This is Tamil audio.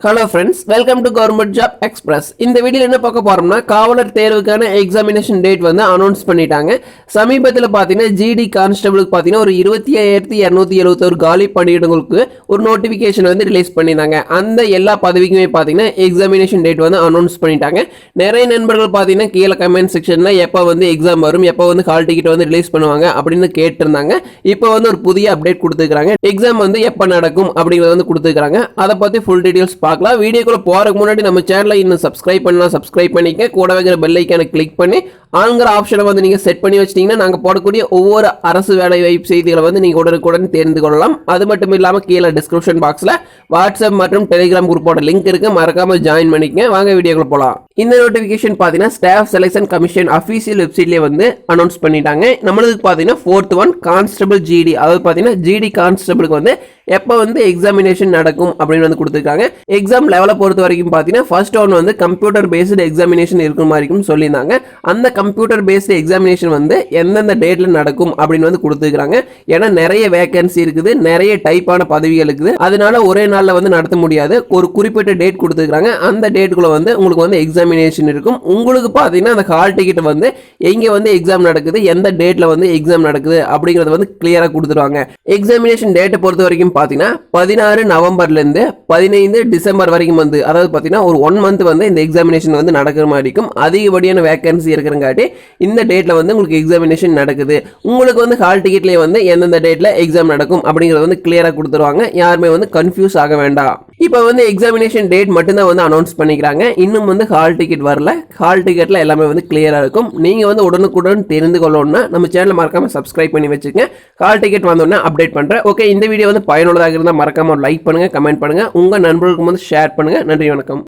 Hello friends, welcome to Government Job Express. இந்த வீடியோல என்ன பார்க்க போறோம்னா காவலர் தேர்வுக்கான எக்ஸாமினேஷன் டேட் வந்து அனௌன்ஸ் பண்ணிட்டாங்க. சமீபத்துல பாத்தீங்கன்னா ஜிடி கான்ஸ்டபிளுக்கு பாத்தீங்கன்னா ஒரு 25271 காலி பணியிடங்களுக்கு ஒரு நோட்டிபிகேஷன் வந்து ரிலீஸ் பண்ணிருந்தாங்க. அந்த எல்லா பதவிக்குமே பாத்தீங்கன்னா எக்ஸாமினேஷன் டேட் வந்து அனௌன்ஸ் பண்ணிட்டாங்க. நிறைய நண்பர்கள் பாத்தீங்கன்னா கீழ கமெண்ட் செக்ஷன்ல எப்ப வந்து எக்ஸாம் வரும், எப்ப வந்து ஹால் டிக்கெட் வந்து ரிலீஸ் பண்ணுவாங்க அப்படின்னு கேட்டிருந்தாங்க. இப்போ வந்து ஒரு புதிய அப்டேட் கொடுத்திருக்காங்க. எக்ஸாம் வந்து எப்ப நடக்கும் அப்படிங்கறது வந்து கொடுத்திருக்காங்க. அத பத்தி ஃபுல் டீடைல்ஸ் பார்க்கலாம். வீடியோக்குள்ள போறதுக்கு முன்னாடி நம்ம சேனலை இன்னும் சப்ஸ்கிரைப் பண்ணலாம், சப்ஸ்கிரைப் பண்ணிக்க, கூட வைக்கிற பெல் ஐகானை கிளிக் பண்ணி ஆன்கிற ஆப்ஷனை வந்து நீங்க செட் பண்ணி வச்சிட்டீங்கன்னா நாங்க போடக்கூடிய ஒவ்வொரு அரசு வேலை வாய்ப்பு செய்திகளை வந்து நீங்க உடனுக்குடன் தெரிந்து கொள்ளலாம். அது மட்டும் இல்லாம கீழே டிஸ்கிரிப்ஷன் பாக்ஸ்ல வாட்ஸ்அப் மற்றும் டெலிகிராம் குரூப்போட லிங்க் இருக்கு, மறக்காம ஜாயின் பண்ணிக்கங்க. வாங்க வீடியோக்குள்ள போலாம். இந்த நோட்டிபிகேஷன் பாத்தீங்கன்னா ஸ்டாஃப் செலக்ஷன் கமிஷன் அபிஷியல் வெப்சைட்லயே வந்து அனௌன்ஸ் பண்ணிட்டாங்க. நம்மளுக்கு பாத்தீங்கன்னா 4th ஒன் கான்ஸ்டபிள் ஜிடி, அதாவது பாத்தீங்கன்னா ஜிடி கான்ஸ்டபிளுக்கு வந்து எப்ப வந்து எக்ஸாமினேஷன் நடக்கும் அப்படின்னு வந்து கொடுத்துருக்காங்க. எக்ஸாம் லெவலை பொறுத்த வரைக்கும் பார்த்தீங்கன்னா ஃபர்ஸ்ட் ஒன் வந்து கம்ப்யூட்டர் பேஸ்டு எக்ஸாமினேஷன் இருக்கிற மாதிரிக்கும் சொல்லியிருந்தாங்க. அந்த கம்ப்யூட்டர் பேஸ்டு எக்ஸாமினேஷன் வந்து எந்தெந்த டேட்ல நடக்கும் அப்படின்னு வந்து கொடுத்துருக்காங்க. ஏன்னா நிறைய வேகன்சி இருக்குது, நிறைய டைப்பான பதவிகள் இருக்குது, அதனால ஒரே நாளில் வந்து நடத்த முடியாது. ஒரு குறிப்பிட்ட டேட் கொடுத்துருக்காங்க. அந்த டேட்டுக்குள்ள வந்து உங்களுக்கு வந்து எக்ஸாமினேஷன் இருக்கும். உங்களுக்கு பார்த்தீங்கன்னா அந்த ஹால் டிக்கெட் வந்து எங்கே வந்து எக்ஸாம் நடக்குது, எந்த டேட்ல வந்து எக்ஸாம் நடக்குது அப்படிங்கறத வந்து கிளியரா கொடுத்துருவாங்க. எக்ஸாமினேஷன் டேட்டை பொறுத்த வரைக்கும் பார்த்தீங்கன்னா 16 நவம்பர்ல இருந்து 15 டிசம்பர் வரைக்கும் வந்து, அதாவது பார்த்தீங்கன்னா ஒரு 1 மந்த் வந்து இந்த எக்ஸாமினேஷன் வந்து நடக்கிற மாதிரி இருக்கும். அதிகப்படியான வேகன்சி இருக்கிறங்காட்டி இந்த டேட்ல வந்து உங்களுக்கு எக்ஸாமினேஷன் நடக்குது. உங்களுக்கு வந்து ஹால் டிக்கெட்லேயே வந்து எந்தெந்த டேட்ல எக்ஸாம் நடக்கும் அப்படிங்கறது வந்து கிளியரா கொடுத்துருவாங்க. யாருமே வந்து கன்ஃபியூஸ் ஆக வேண்டாம். இப்போ வந்து எக்ஸாமினேஷன் டேட் மட்டும் தான் வந்து அனௌன்ஸ் பண்ணிக்கிறாங்க. இன்னும் வந்து ஹால் டிக்கெட் வரல. ஹால் டிக்கெட்ல எல்லாமே வந்து கிளியரா இருக்கும். நீங்க வந்து உடனுக்குடன் தெரிந்து கொள்ளணும்னா நம்ம சேனலை மறக்காம சப்ஸ்கிரைப் பண்ணி வச்சுக்கங்க. ஹால் டிக்கெட் வந்தோடனே அப்டேட் பண்றேன். ஓகே, இந்த வீடியோ வந்து பயனுள்ளதாக இருந்தால் மறக்காம லைக் பண்ணுங்க, கமெண்ட் பண்ணுங்க, உங்க நண்பர்களுக்கு வந்து ஷேர் பண்ணுங்க. நன்றி, வணக்கம்.